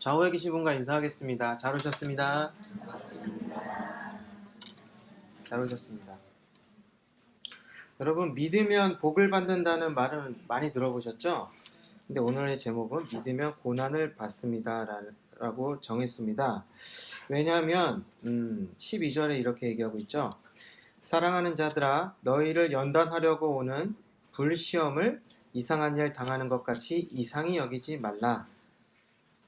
좌우에 계신 분과 인사하겠습니다. 잘 오셨습니다. 잘 오셨습니다. 여러분, 믿으면 복을 받는다는 말은 많이 들어보셨죠? 근데 오늘의 제목은 믿으면 고난을 받습니다 라고 정했습니다. 왜냐하면 12절에 이렇게 얘기하고 있죠. 사랑하는 자들아, 너희를 연단하려고 오는 불시험을 이상한 일 당하는 것 같이 이상히 여기지 말라.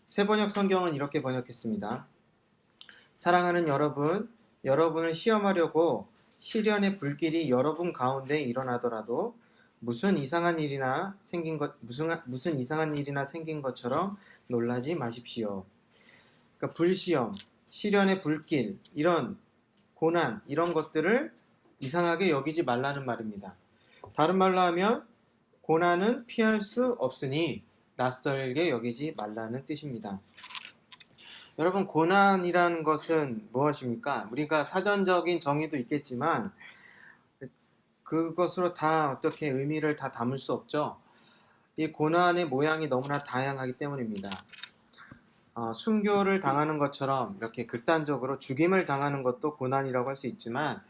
새번역 성경은 이렇게 번역했습니다. 사랑하는 여러분, 여러분을 시험하려고 시련의 불길이 여러분 가운데 일어나더라도 무슨 이상한 일이나 생긴 것처럼 놀라지 마십시오. 그러니까 불시험, 시련의 불길, 이런 고난, 이런 것들을 이상하게 여기지 말라는 말입니다. 다른 말로 하면 고난은 피할 수 없으니 낯설게 여기지 말라는 뜻입니다. 여러분, 고난이라는 것은 무엇입니까? 우리가 사전적인 정의도 있겠지만 그것으로 다 어떻게 의미를 다 담을 수 없죠. 이 고난의 모양이 너무나 다양하기 때문입니다. 순교를 당하는 것처럼 이렇게 극단적으로 죽임을 당하는 것도 고난이라고 할 수 있지만,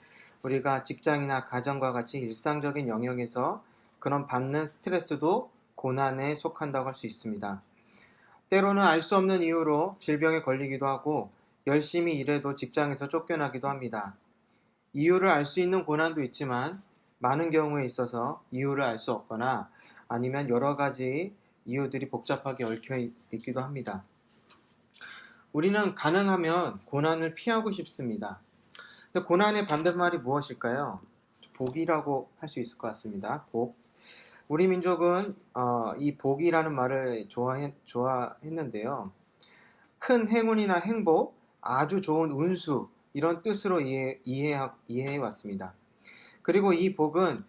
우리가 직장이나 가정과 같이 일상적인 영역에서 그런 받는 스트레스도 고난에 속한다고 할 수 있습니다. 때로는 알 수 없는 이유로 질병에 걸리기도 하고 열심히 일해도 직장에서 쫓겨나기도 합니다. 이유를 알 수 있는 고난도 있지만 많은 경우에 있어서 이유를 알 수 없거나 아니면 여러 가지 이유들이 복잡하게 얽혀 있기도 합니다. 우리는 가능하면 고난을 피하고 싶습니다. 근데 고난의 반대말이 무엇일까요? 복이라고 할 수 있을 것 같습니다. 복. 우리 민족은 이 복이라는 말을 좋아했는데요. 큰 행운이나 행복, 아주 좋은 운수, 이런 뜻으로 이해해 왔습니다. 그리고 이 복은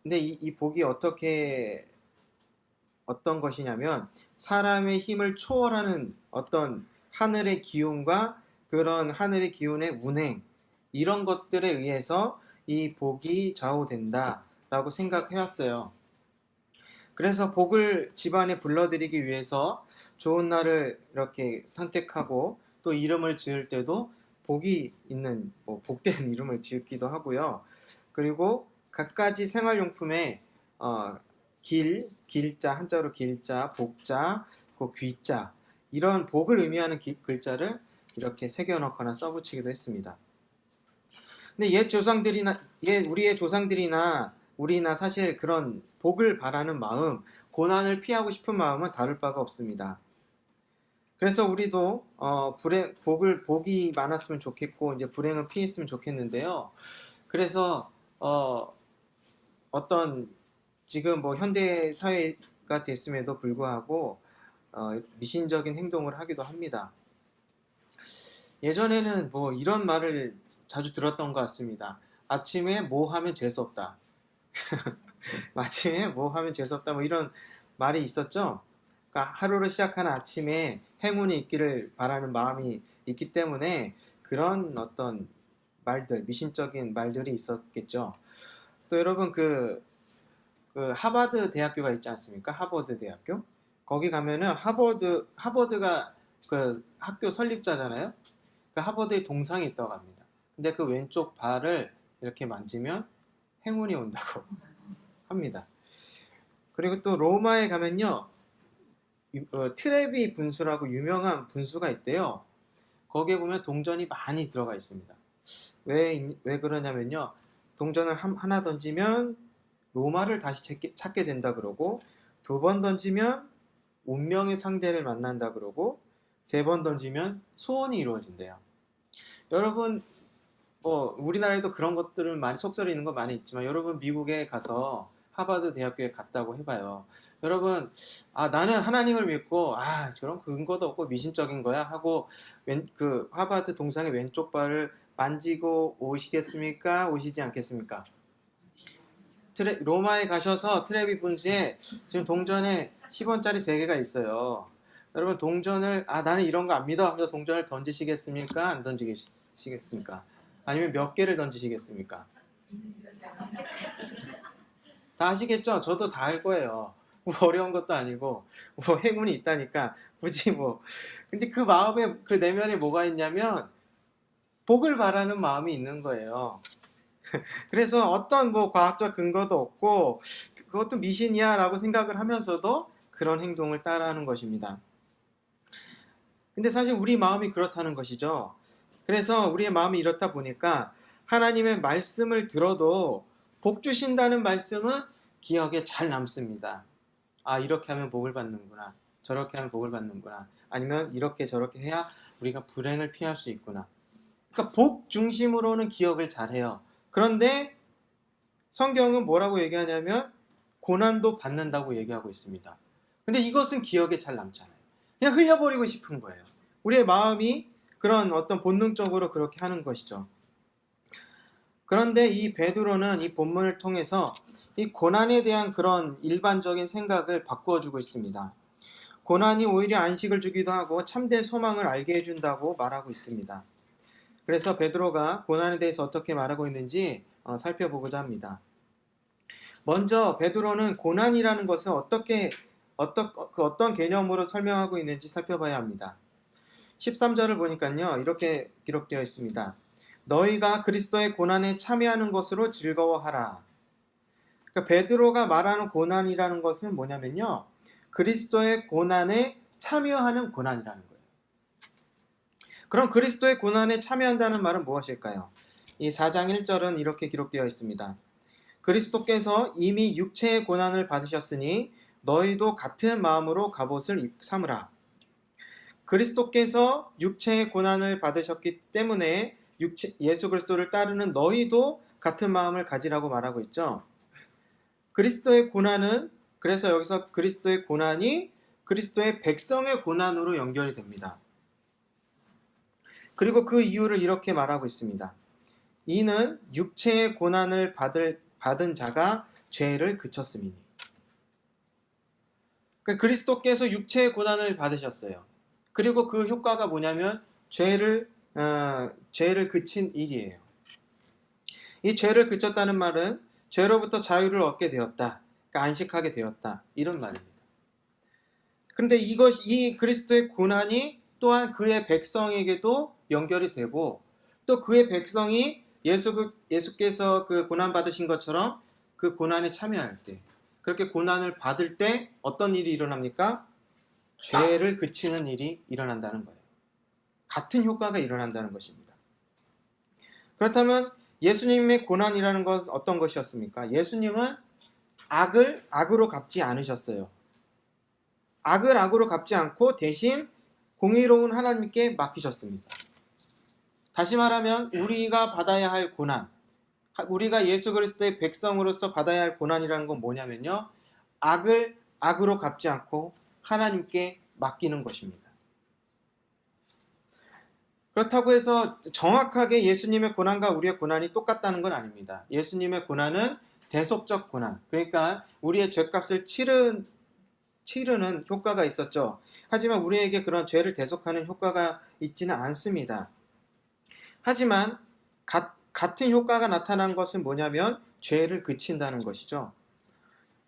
근데 이 복이 어떤 것이냐면 사람의 힘을 초월하는 어떤 하늘의 기운과 그런 하늘의 기운의 운행, 이런 것들에 의해서 이 복이 좌우된다 라고 생각해왔어요. 그래서 복을 집안에 불러들이기 위해서 좋은 날을 이렇게 선택하고 또 이름을 지을 때도 복이 있는 복된 이름을 지었기도 하고요. 그리고 갖가지 생활용품에 길자, 한자로 길자, 복자, 귀자, 이런 복을 의미하는 글자를 이렇게 새겨넣거나 써붙이기도 했습니다. 근데 우리의 조상들이나 우리나 사실 그런 복을 바라는 마음, 고난을 피하고 싶은 마음은 다를 바가 없습니다. 그래서 우리도 복이 많았으면 좋겠고 이제 불행을 피했으면 좋겠는데요. 그래서 어떤 지금 현대 사회가 됐음에도 불구하고 미신적인 행동을 하기도 합니다. 예전에는 이런 말을 자주 들었던 것 같습니다. 아침에 뭐 하면 재수없다. 아침에 뭐 하면 재수없다, 이런 말이 있었죠. 그러니까 하루를 시작하는 아침에 행운이 있기를 바라는 마음이 있기 때문에 그런 어떤 말들, 미신적인 말들이 있었겠죠. 또 여러분 그 하버드 대학교가 있지 않습니까? 하버드 대학교. 거기 가면은 하버드가 그 학교 설립자잖아요. 그 하버드의 동상이 있다고 합니다. 근데 그 왼쪽 발을 이렇게 만지면 행운이 온다고 합니다. 그리고 또 로마에 가면요, 트레비 분수라고 유명한 분수가 있대요. 거기에 보면 동전이 많이 들어가 있습니다. 왜 그러냐면요, 동전을 하나 던지면 로마를 다시 찾게 된다 그러고, 2번 던지면 운명의 상대를 만난다 그러고, 3번 던지면 소원이 이루어진대요. 여러분, 우리나라에도 그런 것들은 많이 속설이 있는 거 많이 있지만, 여러분 미국에 가서 하버드 대학교에 갔다고 해봐요. 여러분, 나는 하나님을 믿고 저런 근거도 없고 미신적인 거야 하고 그 하버드 동상의 왼쪽 발을 만지고 오시겠습니까? 오시지 않겠습니까? 로마에 가셔서 트레비 분수에 지금 동전에 10원짜리 3개가 있어요. 여러분, 동전을 나는 이런 거 안 믿어 하면서 동전을 던지시겠습니까? 안 던지시겠습니까? 아니면 몇 개를 던지시겠습니까? 다 아시겠죠? 저도 다 할 거예요. 뭐 어려운 것도 아니고 뭐 행운이 있다니까 굳이 뭐 근데 그 마음에 그 내면에 뭐가 있냐면 복을 바라는 마음이 있는 거예요. 그래서 어떤 뭐 과학적 근거도 없고 그것도 미신이야라고 생각을 하면서도 그런 행동을 따라하는 것입니다. 근데 사실 우리 마음이 그렇다는 것이죠. 그래서 우리의 마음이 이렇다 보니까 하나님의 말씀을 들어도 복 주신다는 말씀은 기억에 잘 남습니다. 아, 이렇게 하면 복을 받는구나. 저렇게 하면 복을 받는구나. 아니면 이렇게 저렇게 해야 우리가 불행을 피할 수 있구나. 그러니까 복 중심으로는 기억을 잘해요. 그런데 성경은 뭐라고 얘기하냐면 고난도 받는다고 얘기하고 있습니다. 근데 이것은 기억에 잘 남잖아요. 그냥 흘려버리고 싶은 거예요. 우리의 마음이 그런 어떤 본능적으로 그렇게 하는 것이죠. 그런데 이 베드로는 이 본문을 통해서 이 고난에 대한 그런 일반적인 생각을 바꾸어 주고 있습니다. 고난이 오히려 안식을 주기도 하고 참된 소망을 알게 해준다고 말하고 있습니다. 그래서 베드로가 고난에 대해서 어떻게 말하고 있는지 살펴보고자 합니다. 먼저 베드로는 고난이라는 것을 어떤 개념으로 설명하고 있는지 살펴봐야 합니다. 13절을 보니까요, 이렇게 기록되어 있습니다. 너희가 그리스도의 고난에 참여하는 것으로 즐거워하라. 그러니까 베드로가 말하는 고난이라는 것은 뭐냐면요, 그리스도의 고난에 참여하는 고난이라는 거예요. 그럼 그리스도의 고난에 참여한다는 말은 무엇일까요? 이 4장 1절은 이렇게 기록되어 있습니다. 그리스도께서 이미 육체의 고난을 받으셨으니 너희도 같은 마음으로 갑옷을 삼으라. 그리스도께서 육체의 고난을 받으셨기 때문에 예수 그리스도를 따르는 너희도 같은 마음을 가지라고 말하고 있죠. 그리스도의 고난은, 그래서 여기서 그리스도의 고난이 그리스도의 백성의 고난으로 연결이 됩니다. 그리고 그 이유를 이렇게 말하고 있습니다. 이는 육체의 고난을 받은 자가 죄를 그쳤음이니. 그러니까 그리스도께서 육체의 고난을 받으셨어요. 그리고 그 효과가 뭐냐면 죄를 그친 일이에요. 이 죄를 그쳤다는 말은 죄로부터 자유를 얻게 되었다. 그러니까 안식하게 되었다. 이런 말입니다. 그런데 이 그리스도의 고난이 또한 그의 백성에게도 연결이 되고 또 그의 백성이 예수께서 그 고난 받으신 것처럼 그 고난에 참여할 때, 그렇게 고난을 받을 때 어떤 일이 일어납니까? 죄를 그치는 일이 일어난다는 거예요. 같은 효과가 일어난다는 것입니다. 그렇다면 예수님의 고난이라는 것은 어떤 것이었습니까? 예수님은 악을 악으로 갚지 않으셨어요. 악을 악으로 갚지 않고 대신 공의로운 하나님께 맡기셨습니다. 다시 말하면 우리가 받아야 할 고난, 우리가 예수 그리스도의 백성으로서 받아야 할 고난이라는 건 뭐냐면요, 악을 악으로 갚지 않고 하나님께 맡기는 것입니다. 그렇다고 해서 정확하게 예수님의 고난과 우리의 고난이 똑같다는 건 아닙니다. 예수님의 고난은 대속적 고난, 그러니까 우리의 죄값을 치르는 효과가 있었죠. 하지만 우리에게 그런 죄를 대속하는 효과가 있지는 않습니다. 하지만 같은 효과가 나타난 것은 뭐냐면 죄를 그친다는 것이죠.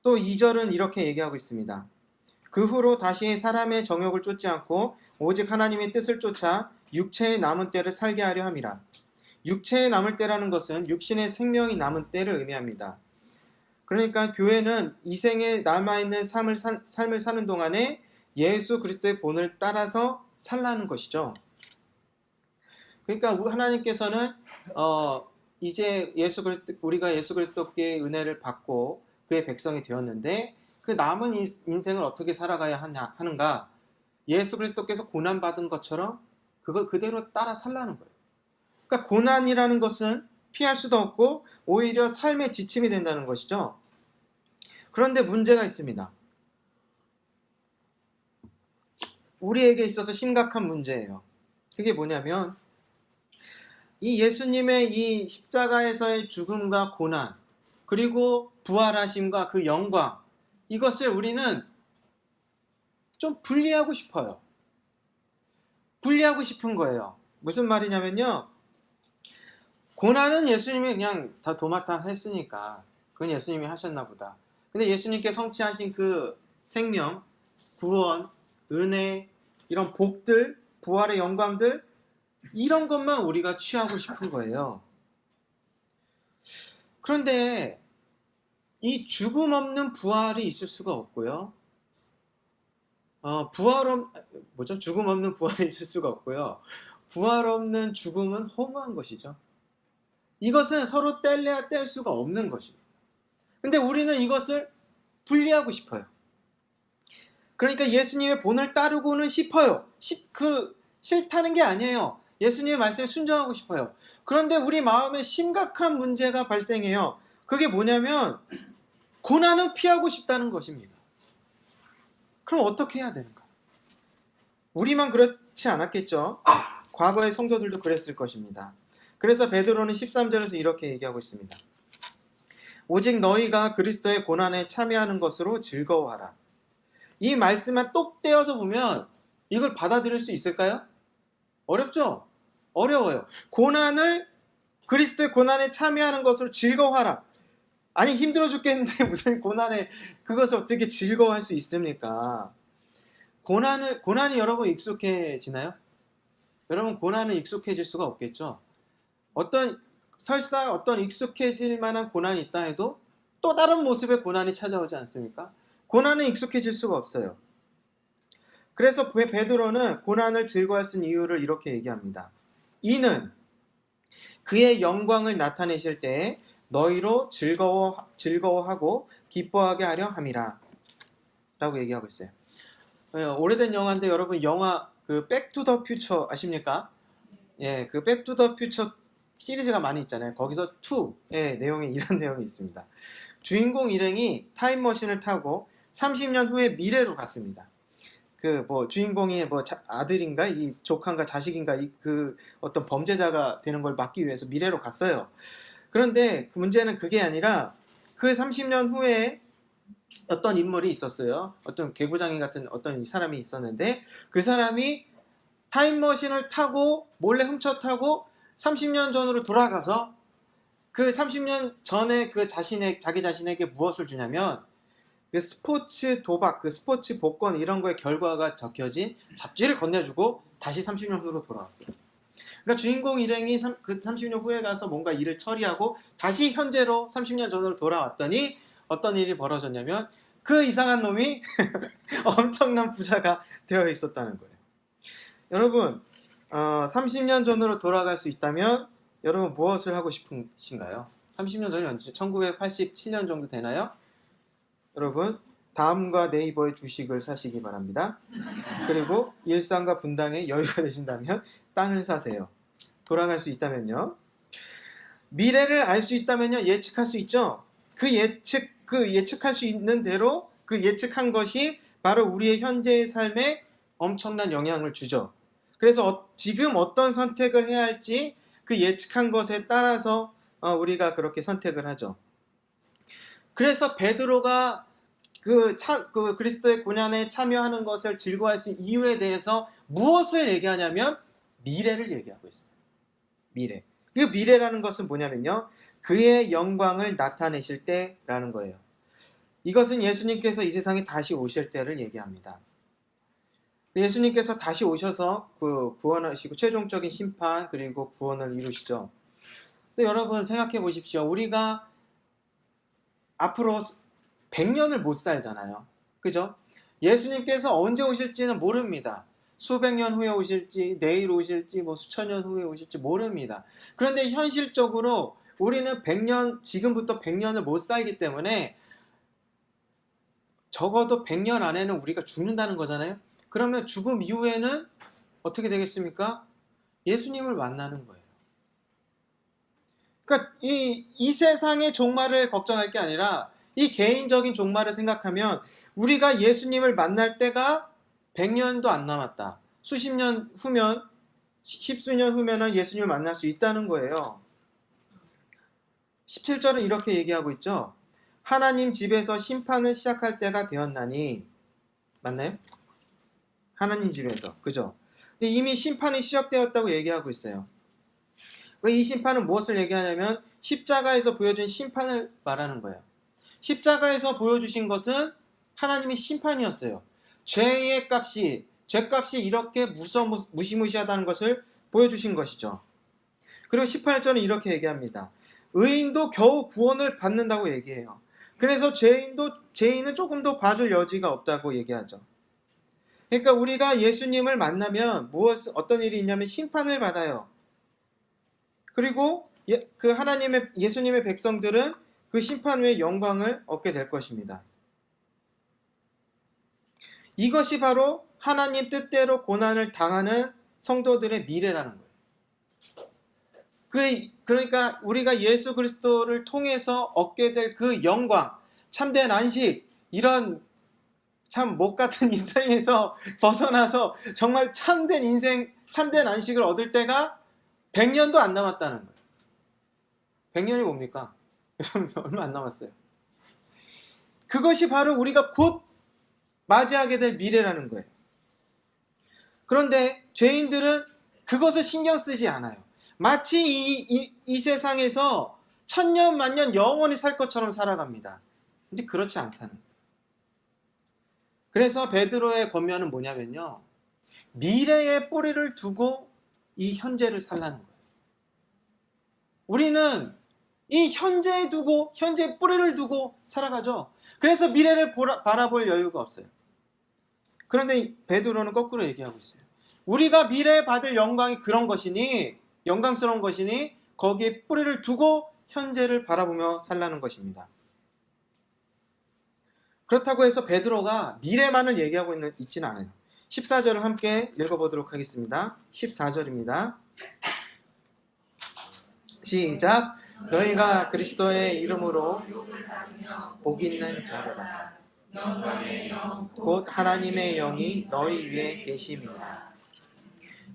또 2절은 이렇게 얘기하고 있습니다. 그 후로 다시 사람의 정욕을 쫓지 않고 오직 하나님의 뜻을 쫓아 육체의 남은 때를 살게 하려 함이라. 육체의 남을 때라는 것은 육신의 생명이 남은 때를 의미합니다. 그러니까 교회는 이 생에 남아있는 삶을 사는 동안에 예수 그리스도의 본을 따라서 살라는 것이죠. 그러니까 하나님께서는 이제 우리가 예수 그리스도께 은혜를 받고 그의 백성이 되었는데 그 남은 인생을 어떻게 살아가야 하는가? 예수 그리스도께서 고난받은 것처럼 그걸 그대로 따라 살라는 거예요. 그러니까 고난이라는 것은 피할 수도 없고 오히려 삶의 지침이 된다는 것이죠. 그런데 문제가 있습니다. 우리에게 있어서 심각한 문제예요. 그게 뭐냐면 이 예수님의 이 십자가에서의 죽음과 고난, 그리고 부활하심과 그 영광, 이것을 우리는 좀 분리하고 싶어요. 분리하고 싶은 거예요. 무슨 말이냐면요, 고난은 예수님이 그냥 다 도맡아 했으니까 그건 예수님이 하셨나 보다. 근데 예수님께 성취하신 그 생명, 구원, 은혜, 이런 복들, 부활의 영광들, 이런 것만 우리가 취하고 싶은 거예요. 그런데 이 죽음 없는 부활이 있을 수가 없고요. 죽음 없는 부활이 있을 수가 없고요. 부활 없는 죽음은 허무한 것이죠. 이것은 서로 뗄래야 뗄 수가 없는 것입니다. 근데 우리는 이것을 분리하고 싶어요. 그러니까 예수님의 본을 따르고는 싶어요. 싫다는 게 아니에요. 예수님의 말씀에 순종하고 싶어요. 그런데 우리 마음에 심각한 문제가 발생해요. 그게 뭐냐면 고난은 피하고 싶다는 것입니다. 그럼 어떻게 해야 되는가? 우리만 그렇지 않았겠죠? 과거의 성도들도 그랬을 것입니다. 그래서 베드로는 13절에서 이렇게 얘기하고 있습니다. 오직 너희가 그리스도의 고난에 참여하는 것으로 즐거워하라. 이 말씀만 똑 떼어서 보면 이걸 받아들일 수 있을까요? 어렵죠? 어려워요. 그리스도의 고난에 참여하는 것으로 즐거워하라. 아니, 힘들어 죽겠는데 무슨 고난에 그것을 어떻게 즐거워할 수 있습니까? 고난이 여러분 익숙해지나요? 여러분, 고난은 익숙해질 수가 없겠죠? 설사 어떤 익숙해질 만한 고난이 있다 해도 또 다른 모습의 고난이 찾아오지 않습니까? 고난은 익숙해질 수가 없어요. 그래서 베드로는 고난을 즐거워할 수 있는 이유를 이렇게 얘기합니다. 이는 그의 영광을 나타내실 때에 너희로 즐거워하고 기뻐하게 하려 함이라 라고 얘기하고 있어요. 오래된 영화인데 여러분, 영화 백투더 퓨처 아십니까? 예, 그 백투더 퓨처 시리즈가 많이 있잖아요. 거기서 2의 내용에 이런 내용이 있습니다. 주인공 일행이 타임머신을 타고 30년 후에 미래로 갔습니다. 주인공이 아들인가, 이 조카인가, 자식인가, 어떤 범죄자가 되는 걸 막기 위해서 미래로 갔어요. 그런데 그 문제는 그게 아니라 그 30년 후에 어떤 인물이 있었어요. 어떤 개구장이 같은 어떤 사람이 있었는데 그 사람이 타임머신을 타고 몰래 훔쳐 타고 30년 전으로 돌아가서 그 30년 전에 자기 자신에게 무엇을 주냐면 그 스포츠 도박, 그 스포츠 복권 이런 거에 결과가 적혀진 잡지를 건네주고 다시 30년 후로 돌아왔어요. 그러니까 주인공 일행이 그 30년 후에 가서 뭔가 일을 처리하고 다시 현재로 30년 전으로 돌아왔더니 어떤 일이 벌어졌냐면 그 이상한 놈이 엄청난 부자가 되어 있었다는 거예요. 여러분, 30년 전으로 돌아갈 수 있다면 여러분 무엇을 하고 싶으신가요? 30년 전이 언제죠? 1987년 정도 되나요? 여러분, 다음과 네이버의 주식을 사시기 바랍니다. 그리고 일상과 분당에 여유가 되신다면 땅을 사세요. 돌아갈 수 있다면요. 미래를 알 수 있다면요. 예측할 수 있죠. 예측할 수 있는 대로 그 예측한 것이 바로 우리의 현재의 삶에 엄청난 영향을 주죠. 그래서 지금 어떤 선택을 해야 할지 그 예측한 것에 따라서 우리가 그렇게 선택을 하죠. 그래서 베드로가 그리스도의 고난에 참여하는 것을 즐거워할 수 있는 이유에 대해서 무엇을 얘기하냐면 미래를 얘기하고 있어요. 미래. 그 미래라는 것은 뭐냐면요. 그의 영광을 나타내실 때라는 거예요. 이것은 예수님께서 이 세상에 다시 오실 때를 얘기합니다. 예수님께서 다시 오셔서 구원하시고 최종적인 심판 그리고 구원을 이루시죠. 근데 여러분 생각해 보십시오. 우리가 앞으로 100년을 못 살잖아요. 그죠? 예수님께서 언제 오실지는 모릅니다. 수백 년 후에 오실지, 내일 오실지, 수천 년 후에 오실지 모릅니다. 그런데 현실적으로 우리는 지금부터 100년을 못 살기 때문에 적어도 100년 안에는 우리가 죽는다는 거잖아요. 그러면 죽음 이후에는 어떻게 되겠습니까? 예수님을 만나는 거예요. 그러니까 이 세상의 종말을 걱정할 게 아니라 이 개인적인 종말을 생각하면 우리가 예수님을 만날 때가 100년도 안 남았다. 수십 년 후면, 십수년 후면은 예수님을 만날 수 있다는 거예요. 17절은 이렇게 얘기하고 있죠. 하나님 집에서 심판을 시작할 때가 되었나니. 맞나요? 하나님 집에서. 그죠? 이미 심판이 시작되었다고 얘기하고 있어요. 이 심판은 무엇을 얘기하냐면 십자가에서 보여준 심판을 말하는 거예요. 십자가에서 보여주신 것은 하나님의 심판이었어요. 죄값이 이렇게 무시무시하다는 것을 보여주신 것이죠. 그리고 18절은 이렇게 얘기합니다. 의인도 겨우 구원을 받는다고 얘기해요. 그래서 죄인은 조금 더 봐줄 여지가 없다고 얘기하죠. 그러니까 우리가 예수님을 만나면 어떤 일이 있냐면 심판을 받아요. 그리고 예수님의 백성들은 그 심판 후에 영광을 얻게 될 것입니다. 이것이 바로 하나님 뜻대로 고난을 당하는 성도들의 미래라는 거예요. 그러니까 우리가 예수 그리스도를 통해서 얻게 될 그 영광, 참된 안식, 이런 참 못 같은 인생에서 벗어나서 정말 참된 인생, 참된 안식을 얻을 때가 100년도 안 남았다는 거예요. 100년이 뭡니까? 여러분, 얼마 안 남았어요. 그것이 바로 우리가 곧 맞이하게 될 미래라는 거예요. 그런데 죄인들은 그것을 신경 쓰지 않아요. 마치 이 세상에서 천년 만년 영원히 살 것처럼 살아갑니다. 근데 그렇지 않다는 거예요. 그래서 베드로의 권면은 뭐냐면요, 미래에 뿌리를 두고 이 현재를 살라는 거예요. 우리는 이 현재에 뿌리를 두고 살아가죠. 그래서 미래를 바라볼 여유가 없어요. 그런데 베드로는 거꾸로 얘기하고 있어요. 우리가 미래에 받을 영광이 그런 것이니, 영광스러운 것이니 거기에 뿌리를 두고 현재를 바라보며 살라는 것입니다. 그렇다고 해서 베드로가 미래만을 얘기하고 있지는 않아요. 14절을 함께 읽어보도록 하겠습니다. 14절입니다. 시작. 너희가 그리스도의 이름으로 복 있는 자로다. 곧 하나님의 영이 너희 위에 계심이다.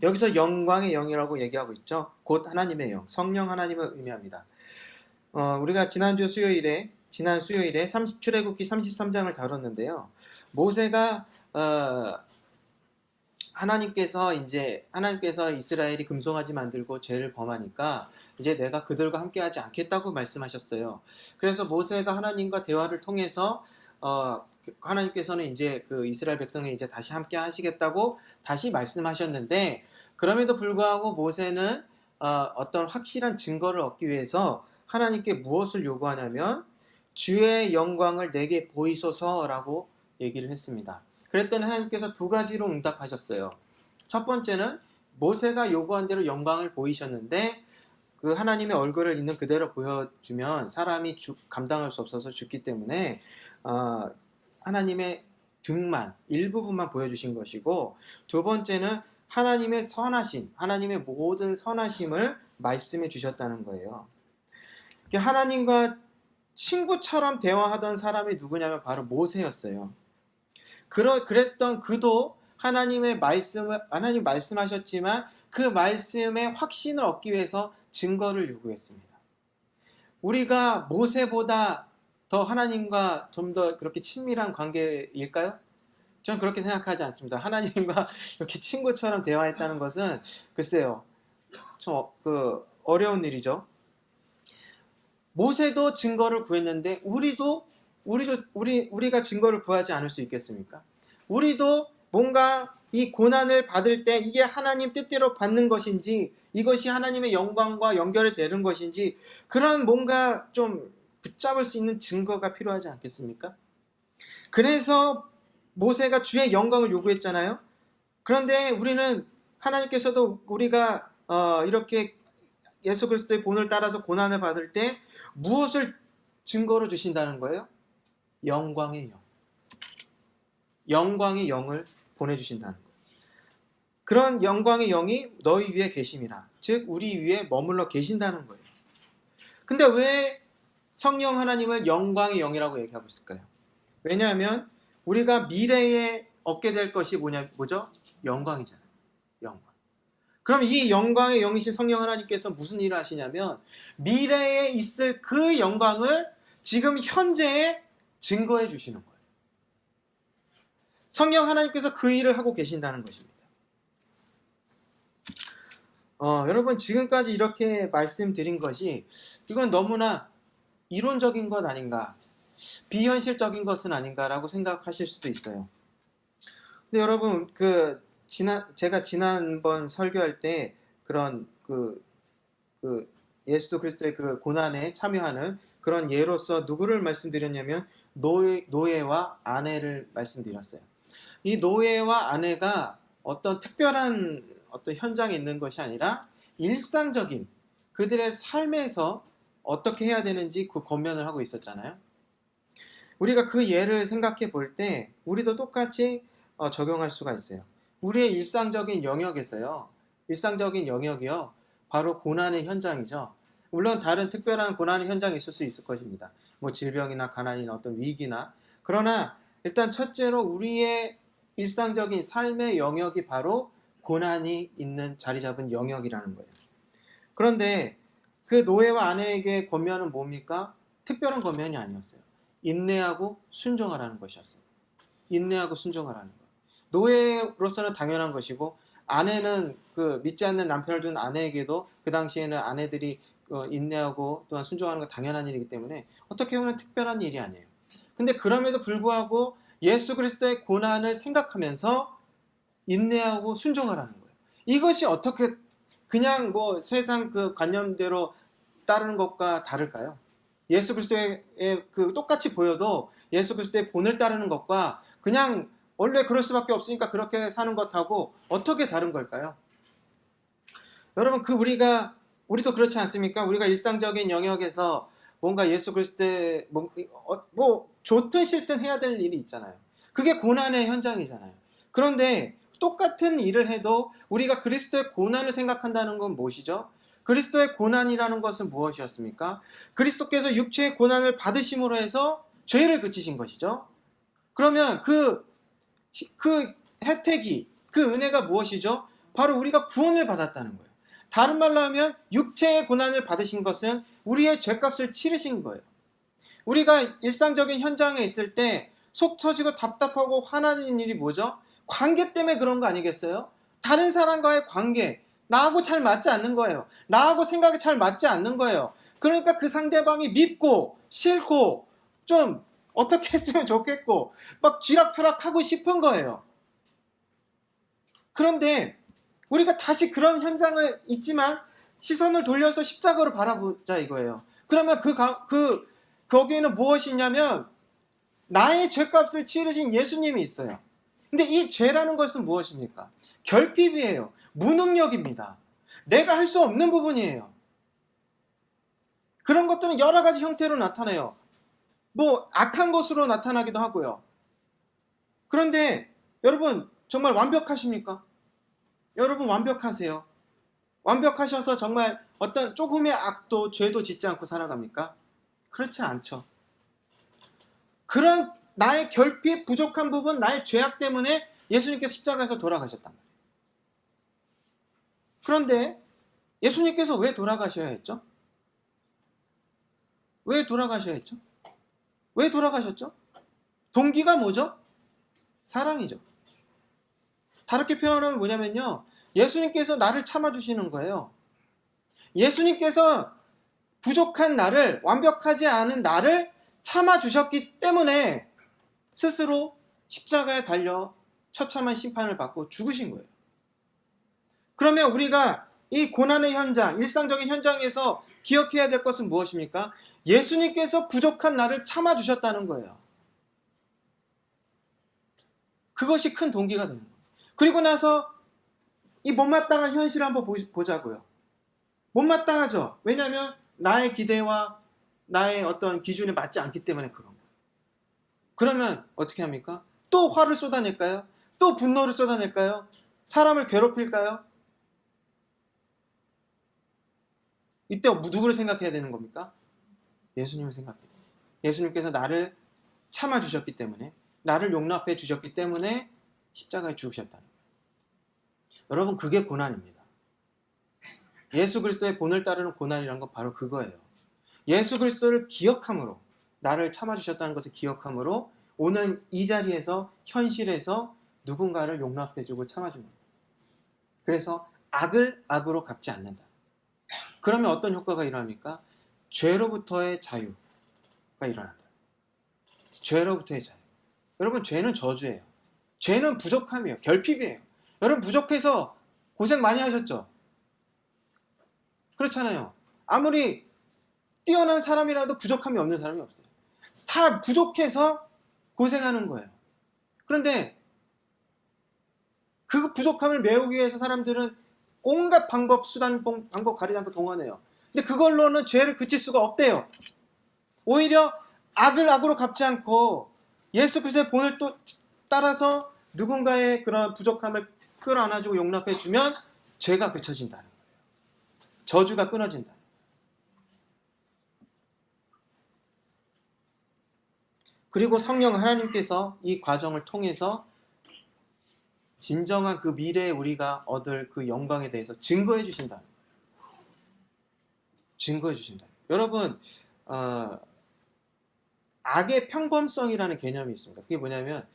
여기서 영광의 영이라고 얘기하고 있죠. 곧 하나님의 영, 성령 하나님을 의미합니다. 우리가 지난 수요일에 출애굽기 33장을 다뤘는데요. 모세가 하나님께서 이스라엘이 금송아지 만들고 죄를 범하니까 이제 내가 그들과 함께하지 않겠다고 말씀하셨어요. 그래서 모세가 하나님과 대화를 통해서 하나님께서는 이제 그 이스라엘 백성에 이제 다시 함께 하시겠다고 다시 말씀하셨는데, 그럼에도 불구하고 모세는 어떤 확실한 증거를 얻기 위해서 하나님께 무엇을 요구하냐면 주의 영광을 내게 보이소서라고 얘기를 했습니다. 그랬더니 하나님께서 두 가지로 응답하셨어요. 첫 번째는 모세가 요구한 대로 영광을 보이셨는데 그 하나님의 얼굴을 있는 그대로 보여주면 사람이 감당할 수 없어서 죽기 때문에 하나님의 등만, 일부분만 보여주신 것이고, 두 번째는 하나님의 선하심, 하나님의 모든 선하심을 말씀해 주셨다는 거예요. 하나님과 친구처럼 대화하던 사람이 누구냐면 바로 모세였어요. 그랬던 그도 하나님 말씀하셨지만 그 말씀의 확신을 얻기 위해서 증거를 요구했습니다. 우리가 모세보다 더 하나님과 좀 더 그렇게 친밀한 관계일까요? 전 그렇게 생각하지 않습니다. 하나님과 이렇게 친구처럼 대화했다는 것은 글쎄요, 좀 어려운 일이죠. 모세도 증거를 구했는데 우리가 증거를 구하지 않을 수 있겠습니까? 우리도 뭔가 이 고난을 받을 때 이게 하나님 뜻대로 받는 것인지, 이것이 하나님의 영광과 연결이 되는 것인지, 그런 뭔가 좀 붙잡을 수 있는 증거가 필요하지 않겠습니까? 그래서 모세가 주의 영광을 요구했잖아요. 그런데 우리는 하나님께서도 우리가 이렇게 예수 그리스도의 본을 따라서 고난을 받을 때 무엇을 증거로 주신다는 거예요? 영광의 영. 영광의 영을 보내주신다는 거예요. 그런 영광의 영이 너희 위에 계심이라. 즉 우리 위에 머물러 계신다는 거예요. 근데 왜 성령 하나님을 영광의 영이라고 얘기하고 있을까요? 왜냐하면 우리가 미래에 얻게 될 것이 뭐죠? 영광이잖아요. 영광. 그럼 이 영광의 영이신 성령 하나님께서 무슨 일을 하시냐면 미래에 있을 그 영광을 지금 현재에 증거해 주시는 거예요. 성령 하나님께서 그 일을 하고 계신다는 것입니다. 여러분, 지금까지 이렇게 말씀드린 것이 이건 너무나 이론적인 것 아닌가? 비현실적인 것은 아닌가라고 생각하실 수도 있어요. 근데 여러분, 제가 지난번 설교할 때 그런 그 예수 그리스도의 그 고난에 참여하는 그런 예로서 누구를 말씀드렸냐면 노예와 아내를 말씀드렸어요. 이 노예와 아내가 어떤 특별한 어떤 현장에 있는 것이 아니라 일상적인 그들의 삶에서 어떻게 해야 되는지 그 권면을 하고 있었잖아요. 우리가 그 예를 생각해 볼 때 우리도 똑같이 적용할 수가 있어요. 우리의 일상적인 영역에서요. 일상적인 영역이요. 바로 고난의 현장이죠. 물론 다른 특별한 고난의 현장이 있을 수 있을 것입니다. 뭐 질병이나 가난이나 어떤 위기나. 그러나 일단 첫째로 우리의 일상적인 삶의 영역이 바로 고난이 있는 자리 잡은 영역이라는 거예요. 그런데 그 노예와 아내에게 권면은 뭡니까? 특별한 권면이 아니었어요. 인내하고 순종하라는 것이었어요. 인내하고 순종하라는 것. 노예로서는 당연한 것이고 아내는 그 믿지 않는 남편을 둔 아내에게도 그 당시에는 아내들이 인내하고 또한 순종하는 건 당연한 일이기 때문에 어떻게 보면 특별한 일이 아니에요. 근데 그럼에도 불구하고 예수 그리스도의 고난을 생각하면서 인내하고 순종하라는 거예요. 이것이 어떻게 그냥 뭐 세상 그 관념대로 따르는 것과 다를까요? 예수 그리스도의 그 똑같이 보여도 예수 그리스도의 본을 따르는 것과 그냥 원래 그럴 수밖에 없으니까 그렇게 사는 것하고 어떻게 다른 걸까요? 여러분 우리도 그렇지 않습니까? 우리가 일상적인 영역에서 뭔가 예수 그리스도의 뭐 좋든 싫든 해야 될 일이 있잖아요. 그게 고난의 현장이잖아요. 그런데 똑같은 일을 해도 우리가 그리스도의 고난을 생각한다는 건 무엇이죠? 그리스도의 고난이라는 것은 무엇이었습니까? 그리스도께서 육체의 고난을 받으심으로 해서 죄를 그치신 것이죠. 그러면 그 혜택이, 그 은혜가 무엇이죠? 바로 우리가 구원을 받았다는 거예요. 다른 말로 하면 육체의 고난을 받으신 것은 우리의 죄값을 치르신 거예요. 우리가 일상적인 현장에 있을 때 속 터지고 답답하고 화나는 일이 뭐죠? 관계 때문에 그런 거 아니겠어요? 다른 사람과의 관계, 나하고 잘 맞지 않는 거예요. 나하고 생각이 잘 맞지 않는 거예요. 그러니까 그 상대방이 밉고 싫고 좀 어떻게 했으면 좋겠고 막 쥐락펴락하고 싶은 거예요. 그런데 우리가 다시 그런 현장을 있지만 시선을 돌려서 십자가로 바라보자 이거예요. 그러면 거기에는 무엇이 있냐면 나의 죄값을 치르신 예수님이 있어요. 근데 이 죄라는 것은 무엇입니까? 결핍이에요. 무능력입니다. 내가 할 수 없는 부분이에요. 그런 것들은 여러 가지 형태로 나타나요. 뭐 악한 것으로 나타나기도 하고요. 그런데 여러분 정말 완벽하십니까? 여러분 완벽하세요? 완벽하셔서 정말 어떤 조금의 악도 죄도 짓지 않고 살아갑니까? 그렇지 않죠. 그런 나의 결핍 부족한 부분, 나의 죄악 때문에 예수님께서 십자가에서 돌아가셨단 말이에요. 그런데 예수님께서 왜 돌아가셔야 했죠? 왜 돌아가셔야 했죠? 왜 돌아가셨죠? 동기가 뭐죠? 사랑이죠. 다르게 표현하면 뭐냐면요. 예수님께서 나를 참아주시는 거예요. 예수님께서 부족한 나를, 완벽하지 않은 나를 참아주셨기 때문에 스스로 십자가에 달려 처참한 심판을 받고 죽으신 거예요. 그러면 우리가 이 고난의 현장, 일상적인 현장에서 기억해야 될 것은 무엇입니까? 예수님께서 부족한 나를 참아주셨다는 거예요. 그것이 큰 동기가 되는 거예요. 그리고 나서 이 못마땅한 현실을 한번 보자고요. 못마땅하죠. 왜냐하면 나의 기대와 나의 어떤 기준에 맞지 않기 때문에 그런 거예요. 그러면 어떻게 합니까? 또 화를 쏟아낼까요? 또 분노를 쏟아낼까요? 사람을 괴롭힐까요? 이때 누구를 생각해야 되는 겁니까? 예수님을 생각해야 돼요. 예수님께서 나를 참아주셨기 때문에, 나를 용납해 주셨기 때문에 십자가에 죽으셨다는 거예요. 여러분, 그게 고난입니다. 예수 그리스도의 본을 따르는 고난이란 건 바로 그거예요. 예수 그리스도를 기억함으로, 나를 참아주셨다는 것을 기억함으로 오늘 이 자리에서, 현실에서 누군가를 용납해주고 참아주는 거예요. 그래서 악을 악으로 갚지 않는다. 그러면 어떤 효과가 일어납니까? 죄로부터의 자유가 일어난다. 죄로부터의 자유. 여러분, 죄는 저주예요. 죄는 부족함이에요. 결핍이에요. 여러분, 부족해서 고생 많이 하셨죠? 그렇잖아요. 아무리 뛰어난 사람이라도 부족함이 없는 사람이 없어요. 다 부족해서 고생하는 거예요. 그런데 그 부족함을 메우기 위해서 사람들은 온갖 방법, 수단, 방법 가리지 않고 동원해요. 근데 그걸로는 죄를 그칠 수가 없대요. 오히려 악을 악으로 갚지 않고 예수 그리스도의 본을 또 따라서 누군가의 그런 부족함을 끌어안아주고 용납해주면 죄가 그쳐진다는 거예요. 저주가 끊어진다. 그리고 성령 하나님께서 이 과정을 통해서 진정한 그 미래에 우리가 얻을 그 영광에 대해서 증거해 주신다. 증거해 주신다. 여러분, 악의 평범성이라는 개념이 있습니다. 그게 뭐냐면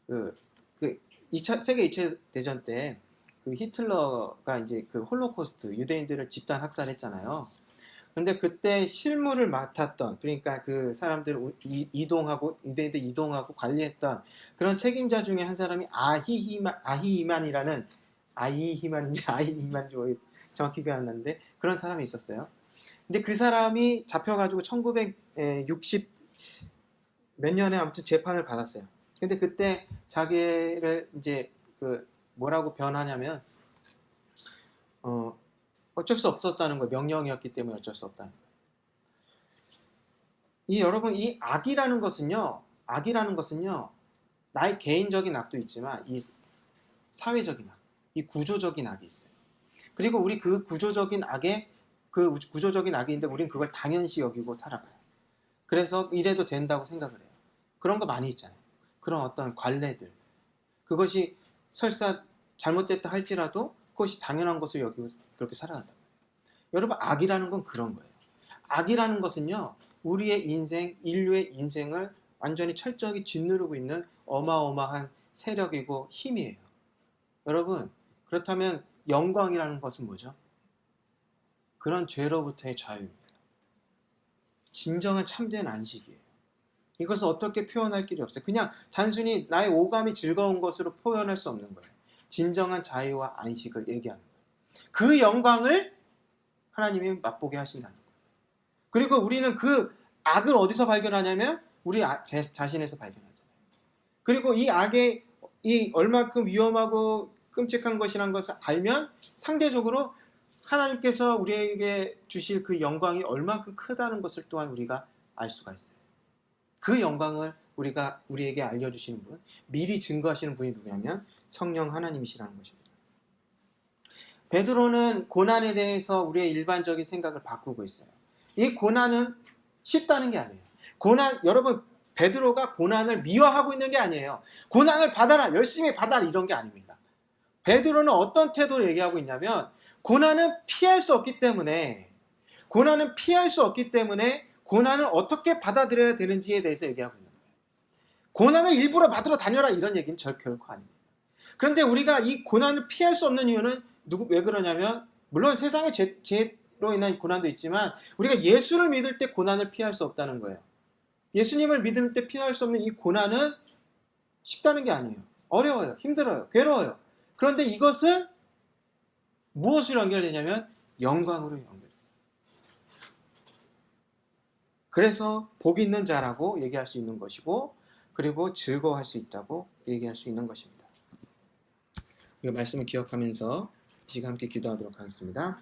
세계 2차 대전 때 그 히틀러가 이제 그 홀로코스트 유대인들을 집단 학살했잖아요. 근데 그때 실무를 맡았던, 그러니까 그 사람들을 이동하고 유대인들 이동하고 관리했던 그런 책임자 중에 한 사람이 아히이만인지 아이히만인지 정확히 기억 안 나는데 그런 사람이 있었어요. 근데 그 사람이 잡혀가지고 1960 몇 년에 아무튼 재판을 받았어요. 근데 그때 자기를 이제 뭐라고 변하냐면 어쩔 수 없었다는 거예요. 명령이었기 때문에 어쩔 수 없다는 거예요. 여러분, 이 악이라는 것은요, 나의 개인적인 악도 있지만 이 사회적인 악, 이 구조적인 악이 있어요. 그리고 우리 그 구조적인 악인데 우리는 그걸 당연시 여기고 살아가요. 그래서 이래도 된다고 생각을 해요. 그런 거 많이 있잖아요. 그런 어떤 관례들, 그것이 설사 잘못됐다 할지라도 그것이 당연한 것을 여기고 그렇게 살아간다. 여러분, 악이라는 건 그런 거예요. 악이라는 것은요, 우리의 인생, 인류의 인생을 완전히 철저하게 짓누르고 있는 어마어마한 세력이고 힘이에요. 여러분, 그렇다면 영광이라는 것은 뭐죠? 그런 죄로부터의 자유입니다. 진정한 참된 안식이에요. 이것을 어떻게 표현할 길이 없어요. 그냥 단순히 나의 오감이 즐거운 것으로 표현할 수 없는 거예요. 진정한 자유와 안식을 얘기하는 거예요. 그 영광을 하나님이 맛보게 하신다는 거예요. 그리고 우리는 그 악을 어디서 발견하냐면 우리 자신에서 발견하잖아요. 그리고 이 악의 이 얼마큼 위험하고 끔찍한 것이라는 것을 알면 상대적으로 하나님께서 우리에게 주실 그 영광이 얼마큼 크다는 것을 또한 우리가 알 수가 있어요. 그 영광을 우리에게 알려주시는 분, 미리 증거하시는 분이 누구냐면 성령 하나님이시라는 것입니다. 베드로는 고난에 대해서 우리의 일반적인 생각을 바꾸고 있어요. 이 고난은 쉽다는 게 아니에요. 여러분, 베드로가 고난을 미화하고 있는 게 아니에요. 고난을 받아라, 열심히 받아라, 이런 게 아닙니다. 베드로는 어떤 태도를 얘기하고 있냐면 고난은 피할 수 없기 때문에 고난을 어떻게 받아들여야 되는지에 대해서 얘기하고 있는 거예요. 고난을 일부러 받으러 다녀라, 이런 얘기는 결코 아닙니다. 그런데 우리가 이 고난을 피할 수 없는 이유는 왜 그러냐면, 물론 세상의 죄로 인한 고난도 있지만 우리가 예수를 믿을 때 고난을 피할 수 없다는 거예요. 예수님을 믿을 때 피할 수 없는 이 고난은 쉽다는 게 아니에요. 어려워요. 힘들어요. 괴로워요. 그런데 이것은 무엇으로 연결되냐면 영광으로 연결돼요. 그래서 복 있는 자라고 얘기할 수 있는 것이고, 그리고 즐거워할 수 있다고 얘기할 수 있는 것입니다. 이 말씀을 기억하면서 이 시간 함께 기도하도록 하겠습니다.